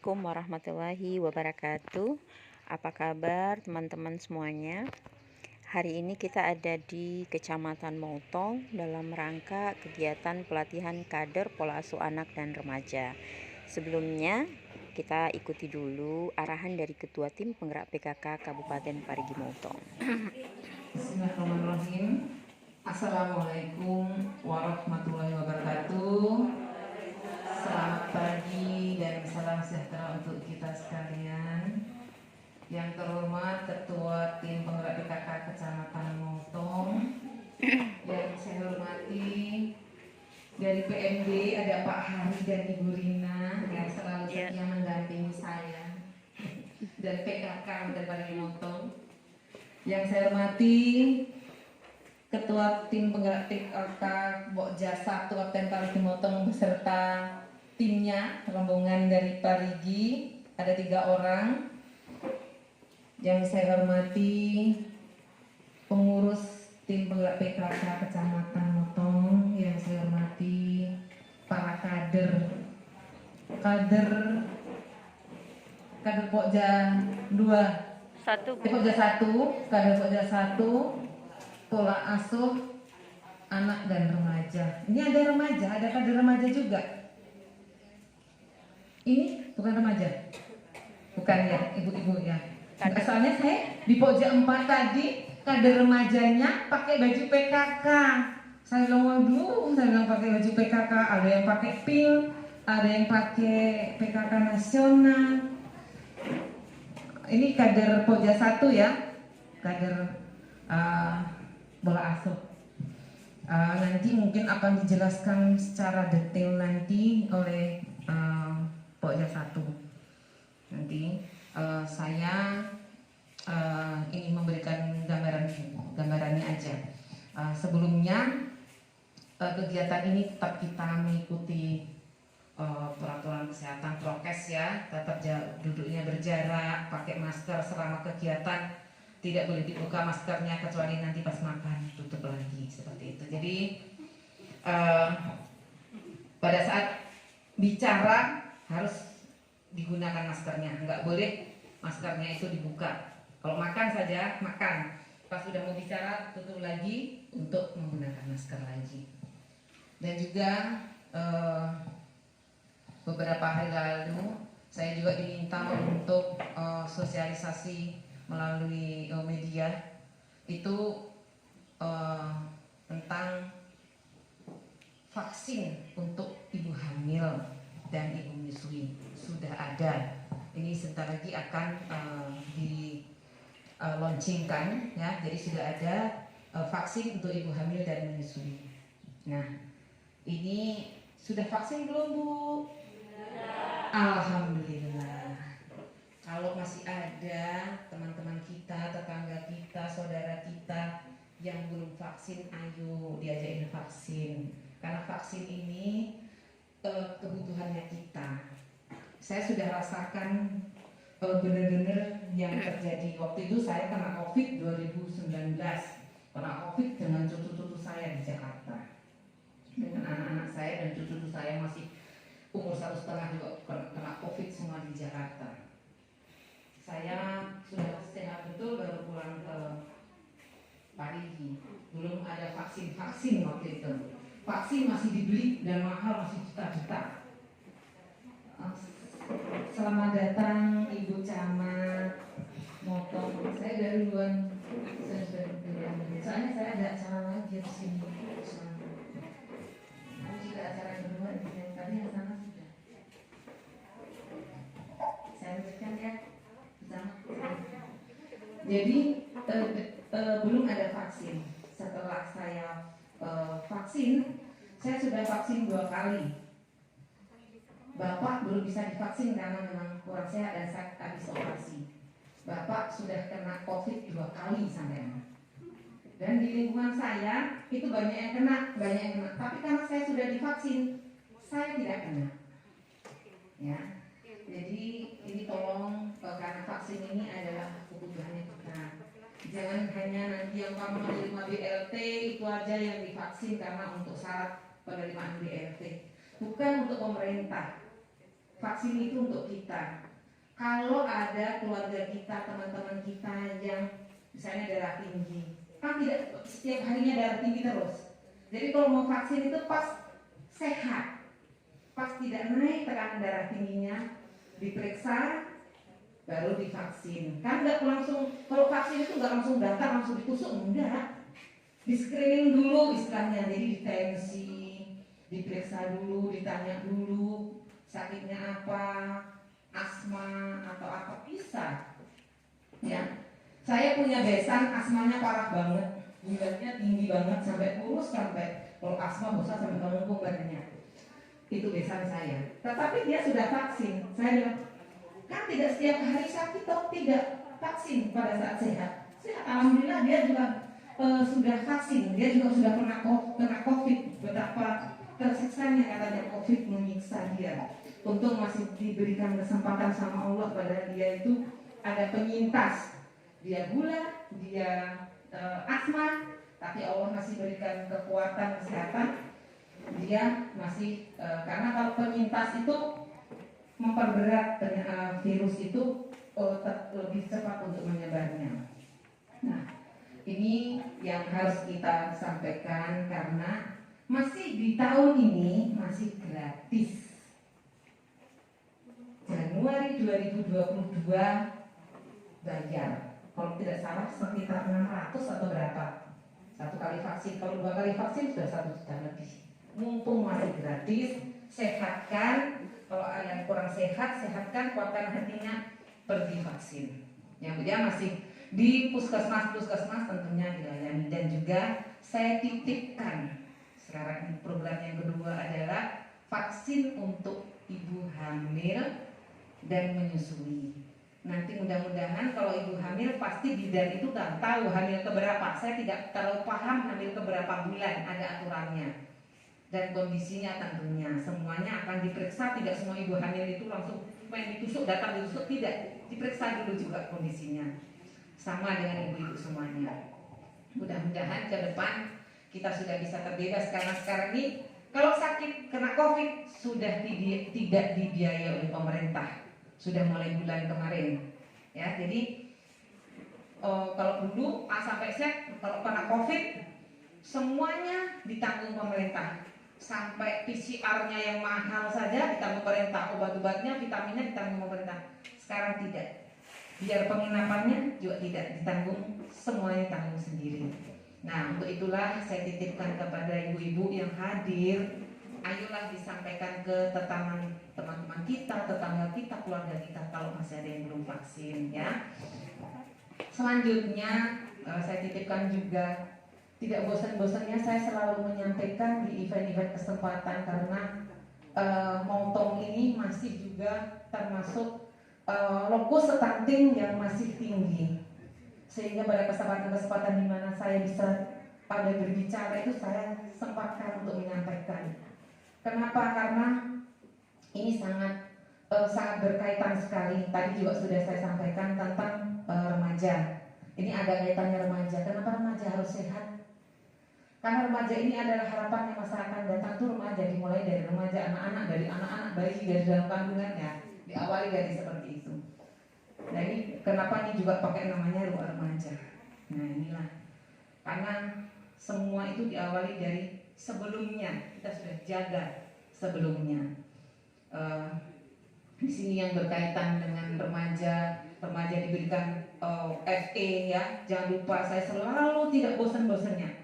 Assalamualaikum warahmatullahi wabarakatuh. Apa kabar teman-teman semuanya? Hari ini kita ada di Kecamatan Mautong dalam rangka kegiatan pelatihan kader pola asuh anak dan remaja. Sebelumnya kita ikuti dulu arahan dari Ketua Tim Penggerak PKK Kabupaten Parigi Mautong. Bismillahirrahmanirrahim. Assalamualaikum warahmatullahi wabarakatuh. Selamat pagi dan salam sejahtera untuk kita sekalian. Yang terhormat Ketua Tim Penggerak PKK Kecamatan Mautong, yang saya hormati dari PMD ada Pak Hari dan Ibu Rina yang selalu setia mendampingi saya, dan PKK dan Parigi Mautong. Yang saya hormati Ketua Tim Penggerak PKK Bokja 1 Kabupaten Parigi Mautong beserta timnya, rombongan dari Parigi, ada 3 orang. Yang saya hormati pengurus Tim Penggerak PKK Kecamatan Mautong, yang saya hormati para kader Bokja 2 Pokja 1, kader Pokja 1 pola asuh anak dan remaja. Ini ada remaja, ada kader remaja juga. Ini bukan remaja, bukan ya, ibu-ibu ya. Soalnya saya di Pokja 4 tadi kader remajanya pakai baju PKK. Saya bilang waduh, saya bilang pakai baju PKK. Ada yang pakai pil, ada yang pakai PKK nasional. Ini kader Pokja 1 ya, kader bola asuh. Nanti mungkin akan dijelaskan secara detail nanti oleh Pokja 1. Nanti saya ingin memberikan gambarannya aja. Sebelumnya kegiatan ini tetap kita mengikuti peraturan kesehatan prokes ya, tetap duduknya berjarak, pakai masker selama kegiatan, tidak boleh dibuka maskernya kecuali nanti pas makan tutup lagi, seperti itu. Jadi pada saat bicara harus digunakan maskernya, nggak boleh maskernya itu dibuka. Kalau makan saja makan, pas sudah mau bicara tutup lagi untuk menggunakan masker lagi. Dan juga beberapa hari lalu saya juga diminta untuk sosialisasi melalui media itu tentang vaksin untuk ibu hamil dan ibu menyusui. Sudah ada, ini sebentar lagi akan di launchingkan ya. Jadi sudah ada vaksin untuk ibu hamil dan menyusui. Nah, ini sudah vaksin belum, Bu? Alhamdulillah. Kalau masih ada teman-teman kita, tetangga kita, saudara kita yang belum vaksin, ayo diajakin vaksin. Karena vaksin ini kebutuhannya kita. Saya sudah rasakan benar-benar yang terjadi. Waktu itu saya kena COVID 2019. Kena COVID dengan cucu-cucu saya di Jakarta. Dengan anak-anak saya dan cucu-cucu saya masih umur 1,5 juga kena COVID semua di Jakarta. Saya sudah sehat betul baru pulang ke Parigi. Belum ada vaksin waktu itu. Vaksin masih dibeli dan mahal, masih juta-juta. Selamat datang Ibu Camat Mautong. Saya dari duluan. Soalnya saya ada acara lagi di sini. Sudah acara kedua di sini. Tadi yang sana sudah. Saya lanjutkan ya. Jadi belum ada vaksin. Setelah saya vaksin, saya sudah vaksin 2 kali. Bapak belum bisa divaksin karena memang kurang sehat dan saya habis operasi. Bapak sudah kena COVID 2 kali sampai. Dan di lingkungan saya itu banyak yang kena. Tapi karena saya sudah divaksin, saya tidak kena. Ya. Jadi ini tolong, karena vaksin ini adalah kebutuhannya kita. Jangan hanya nanti yang kamu menerima BLT itu aja yang divaksin karena untuk syarat penerimaan BLT, bukan untuk pemerintah. Vaksin itu untuk kita. Kalau ada keluarga kita, teman-teman kita yang misalnya darah tinggi, kan tidak setiap harinya darah tinggi terus. Jadi kalau mau vaksin itu pas sehat, pas tidak naik tekanan darah tingginya, diperiksa, baru divaksin. Kan nggak langsung, kalau vaksin itu nggak langsung datang langsung ditusuk, enggak. Di screening dulu istilahnya, jadi ditensi, diperiksa dulu, ditanya dulu sakitnya apa, asma atau apa, bisa. Ya, saya punya besan asmanya parah banget, gulanya tinggi banget sampai kurus, sampai kalau asma bisa sampai melengkung badannya. Itu besan saya. Tetapi dia sudah vaksin. Saya bilang, kan tidak setiap hari sakit toh, tidak vaksin pada saat sehat. Sehat, alhamdulillah dia juga sudah vaksin. Dia juga sudah kena COVID. Betapa tersiksanya katanya COVID menyiksa dia. Untung masih diberikan kesempatan sama Allah, padahal dia itu ada penyintas. Dia gula, dia asma, tapi Allah masih berikan kekuatan kesehatan. Dia masih karena kalau penyintas itu memperberat virus itu lebih cepat untuk menyebarnya. Nah, ini yang harus kita sampaikan karena masih di tahun ini masih gratis. Januari 2022 bayar. Kalau tidak salah sekitar 600 atau berapa satu kali vaksin. Kalau 2 kali vaksin sudah 1 juta lebih. Mumpung masih gratis, sehatkan. Kalau ada yang kurang sehat, sehatkan, kuatkan hatinya, pergi vaksin. Yang dia masih di puskesmas tentunya dilayani. Dan juga saya titipkan sekarang ini program yang kedua adalah vaksin untuk ibu hamil dan menyusui. Nanti mudah-mudahan kalau ibu hamil pasti bidan itu kan tahu hamil keberapa. Saya tidak terlalu paham hamil keberapa bulan, ada aturannya dan kondisinya tentunya. Semuanya akan diperiksa, tidak semua ibu hamil itu langsung main ditusuk, datang ditusuk, tidak. Diperiksa dulu juga kondisinya. Sama dengan ibu-ibu semuanya. Mudah-mudahan ke depan kita sudah bisa terbebas karena sekarang ini kalau sakit kena COVID sudah tidak dibiayai oleh pemerintah. Sudah mulai bulan kemarin, ya. Jadi kalau dulu A sampai Z kalau kena COVID semuanya ditanggung pemerintah, sampai PCR-nya yang mahal saja ditanggung pemerintah, obat-obatnya, vitaminnya ditanggung pemerintah. Sekarang tidak, biar penginapannya juga tidak ditanggung, semuanya ditanggung sendiri. Nah, untuk itulah saya titipkan kepada ibu-ibu yang hadir. Ayolah disampaikan ke teman-teman kita, tetangga kita, keluarga kita kalau masih ada yang belum vaksin, ya. Selanjutnya saya titipkan juga tidak bosan-bosannya saya selalu menyampaikan di event-event kesempatan karena Mautong ini masih juga termasuk lokus stunting yang masih tinggi, sehingga pada kesempatan-kesempatan di mana saya bisa pada berbicara itu saya sempatkan untuk menyampaikan. Kenapa? Karena ini sangat berkaitan sekali. Tadi juga sudah saya sampaikan tentang remaja. Ini ada kaitannya remaja. Kenapa remaja harus sehat? Karena remaja ini adalah harapannya masa akan datang tuh remaja, dimulai dari remaja, anak-anak, dari anak-anak bayi dari dalam kandungannya, diawali dari seperti itu. Nah ini kenapa ini juga pakai namanya ruang remaja. Nah inilah karena semua itu diawali dari sebelumnya, kita sudah jaga sebelumnya. Di sini yang berkaitan dengan remaja diberikan FE, ya. Jangan lupa, saya selalu tidak bosan-bosannya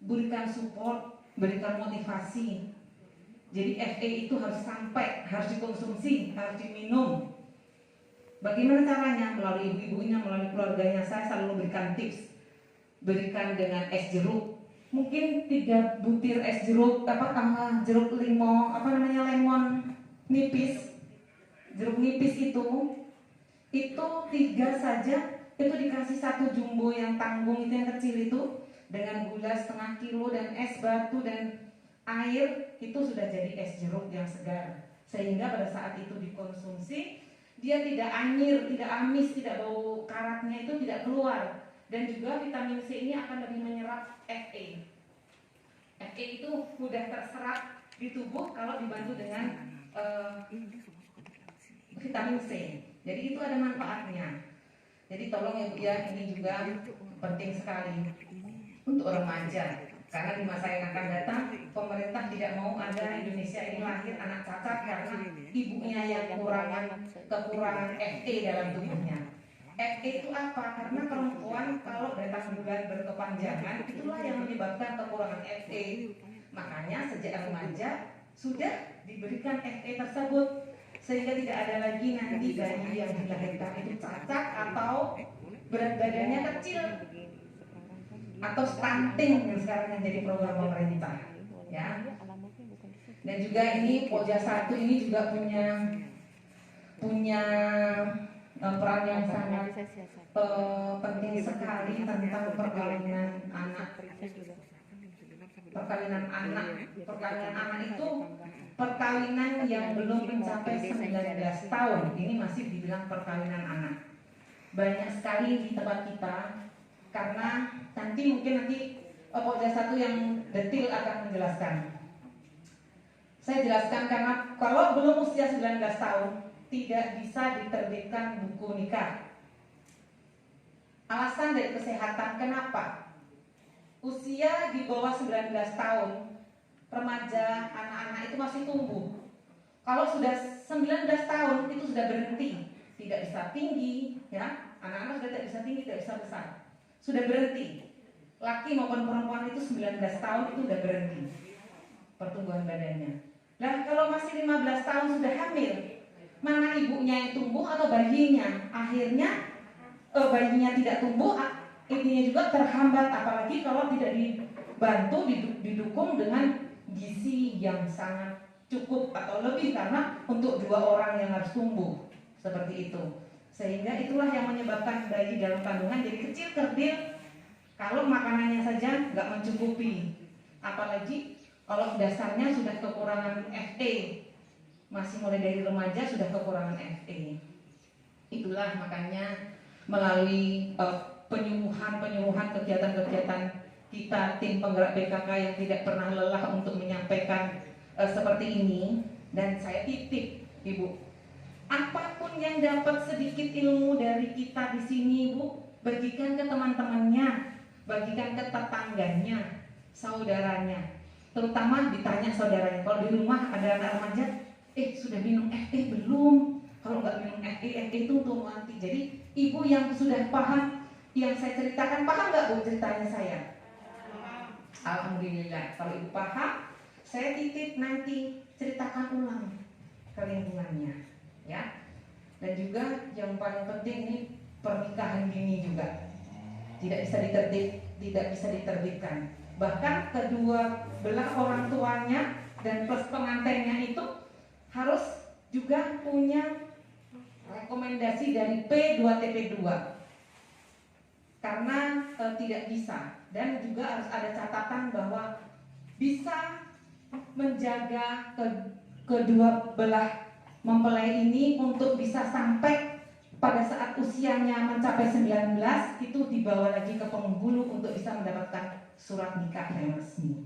berikan support, berikan motivasi. Jadi FE itu harus sampai, harus dikonsumsi, harus diminum. Bagaimana caranya? Melalui ibu-ibunya, melalui keluarganya. Saya selalu berikan tips. Berikan dengan es jeruk, mungkin 3 butir es jeruk, jeruk limau, lemon nipis, jeruk nipis itu 3 saja, itu dikasih 1 jumbo yang tanggung itu yang kecil itu dengan gula setengah kilo dan es batu dan air, itu sudah jadi es jeruk yang segar, sehingga pada saat itu dikonsumsi dia tidak anyir, tidak amis, tidak bau karatnya itu tidak keluar. Dan juga vitamin C ini akan lebih menyerap Fe. Fe itu mudah terserap di tubuh kalau dibantu dengan vitamin C. Jadi itu ada manfaatnya. Jadi tolong ya Bu ya, ini juga penting sekali untuk remaja. Karena di masa yang akan datang, pemerintah tidak mau ada Indonesia ini lahir anak cacat karena ibunya yang kekurangan Fe dalam tubuhnya. Fe itu apa? Karena perempuan kalau datang bulan berkepanjangan, itulah yang menyebabkan kekurangan Fe. Makanya sejak remaja sudah diberikan Fe tersebut, sehingga tidak ada lagi nanti bayi yang dilahirkan itu cacat atau berat badannya kecil atau stunting yang sekarang yang jadi program pemerintah, ya. Dan juga ini Pokja 1 ini juga punya peran yang sangat penting sekali tentang perkawinan anak. Perkawinan anak itu perkawinan yang belum mencapai 19 tahun. Ini masih dibilang perkawinan anak. Banyak sekali di tempat kita, karena nanti Pokja 1 yang detail akan menjelaskan. Saya jelaskan karena kalau belum usia 19 tahun tidak bisa diterbitkan buku nikah. Alasan dari kesehatan, kenapa? Usia di bawah 19 tahun remaja, anak-anak itu masih tumbuh. Kalau sudah 19 tahun itu sudah berhenti, tidak bisa tinggi, ya. Anak-anak sudah tidak bisa tinggi, tidak bisa besar. Sudah berhenti. Laki maupun perempuan itu 19 tahun itu sudah berhenti pertumbuhan badannya. Nah, kalau masih 15 tahun sudah hamil, mana ibunya yang tumbuh atau bayinya? Akhirnya bayinya tidak tumbuh, ibunya juga terhambat, apalagi kalau tidak dibantu, didukung dengan gizi yang sangat cukup atau lebih, karena untuk 2 orang yang harus tumbuh seperti itu. Sehingga itulah yang menyebabkan bayi dalam kandungan jadi kecil kerdil kalau makanannya saja nggak mencukupi, apalagi kalau dasarnya sudah kekurangan Fe, masih mulai dari remaja sudah kekurangan Fe. Itulah makanya melalui penyuluhan kegiatan-kegiatan kita, tim penggerak PKK yang tidak pernah lelah untuk menyampaikan seperti ini. Dan saya titip Ibu, apapun yang dapat sedikit ilmu dari kita di sini, Bu, bagikan ke teman-temannya, bagikan ke tetangganya, saudaranya. Terutama ditanya saudaranya, kalau di rumah ada anak remaja, sudah minum Fe belum? Kalau nggak minum Fe itu untuk nanti. Jadi ibu yang sudah paham yang saya ceritakan, paham nggak Bu ceritanya saya? Alhamdulillah. Kalau ibu paham, saya titip nanti ceritakan ulang ke lingkungannya, ya. Dan juga yang paling penting ini pernikahan dini juga tidak bisa diterbitkan. Bahkan kedua belah orang tuanya dan plus pengantinnya itu harus juga punya rekomendasi dari P2TP2, karena tidak bisa. Dan juga harus ada catatan bahwa bisa menjaga kedua belah mempelai ini untuk bisa sampai pada saat usianya mencapai 19 itu dibawa lagi ke penghulu untuk bisa mendapatkan surat nikah yang resmi.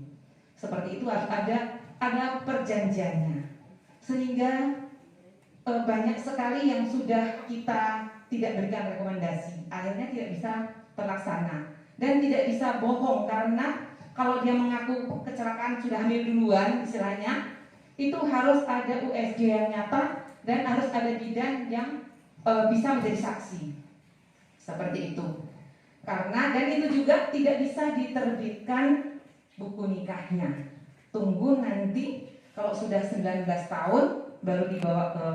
Seperti itu harus ada perjanjiannya. Sehingga banyak sekali yang sudah kita tidak berikan rekomendasi, akhirnya tidak bisa terlaksana. Dan tidak bisa bohong, karena kalau dia mengaku kecelakaan sudah hamil duluan istilahnya, itu harus ada USG yang nyata dan harus ada bidan yang bisa menjadi saksi. Seperti itu. Karena dan itu juga tidak bisa diterbitkan buku nikahnya. Tunggu nanti kalau sudah 19 tahun baru dibawa ke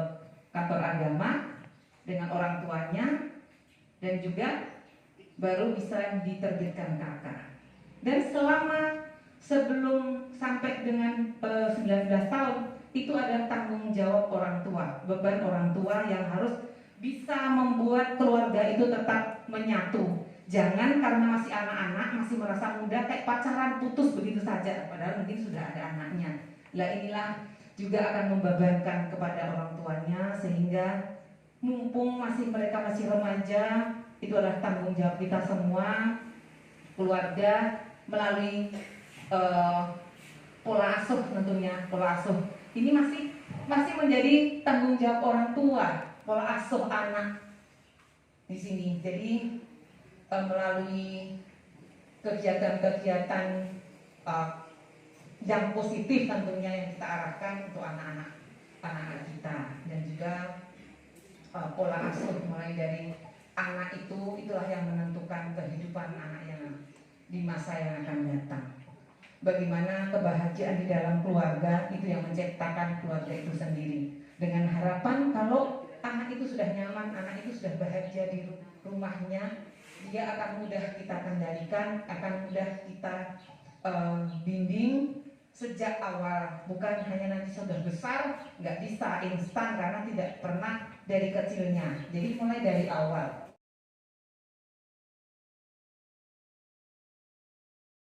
kantor agama dengan orang tuanya, dan juga baru bisa diterbitkan KK. Dan sebelum sampai dengan 19 tahun itu ada tanggung jawab orang tua, beban orang tua yang harus bisa membuat keluarga itu tetap menyatu. Jangan karena masih anak-anak, masih merasa muda, kayak pacaran putus begitu saja, padahal mungkin sudah ada anaknya. Lah inilah juga akan membebankan kepada orang tuanya, sehingga mumpung mereka masih remaja, itu adalah tanggung jawab kita semua, keluarga, melalui pola asuh tentunya, pola asuh. Ini masih masih menjadi tanggung jawab orang tua pola asuh anak di sini. Jadi melalui kegiatan-kegiatan yang positif tentunya yang kita arahkan untuk anak-anak kita, dan juga pola asuh mulai dari anak itulah yang menentukan kehidupan anak yang di masa yang akan datang. Bagaimana kebahagiaan di dalam keluarga itu yang menciptakan keluarga itu sendiri. Dengan harapan kalau anak itu sudah nyaman, anak itu sudah bahagia di rumahnya, dia akan mudah kita kendalikan, akan mudah kita bimbing sejak awal. Bukan hanya nanti sudah besar, nggak bisa instan karena tidak pernah dari kecilnya. Jadi mulai dari awal.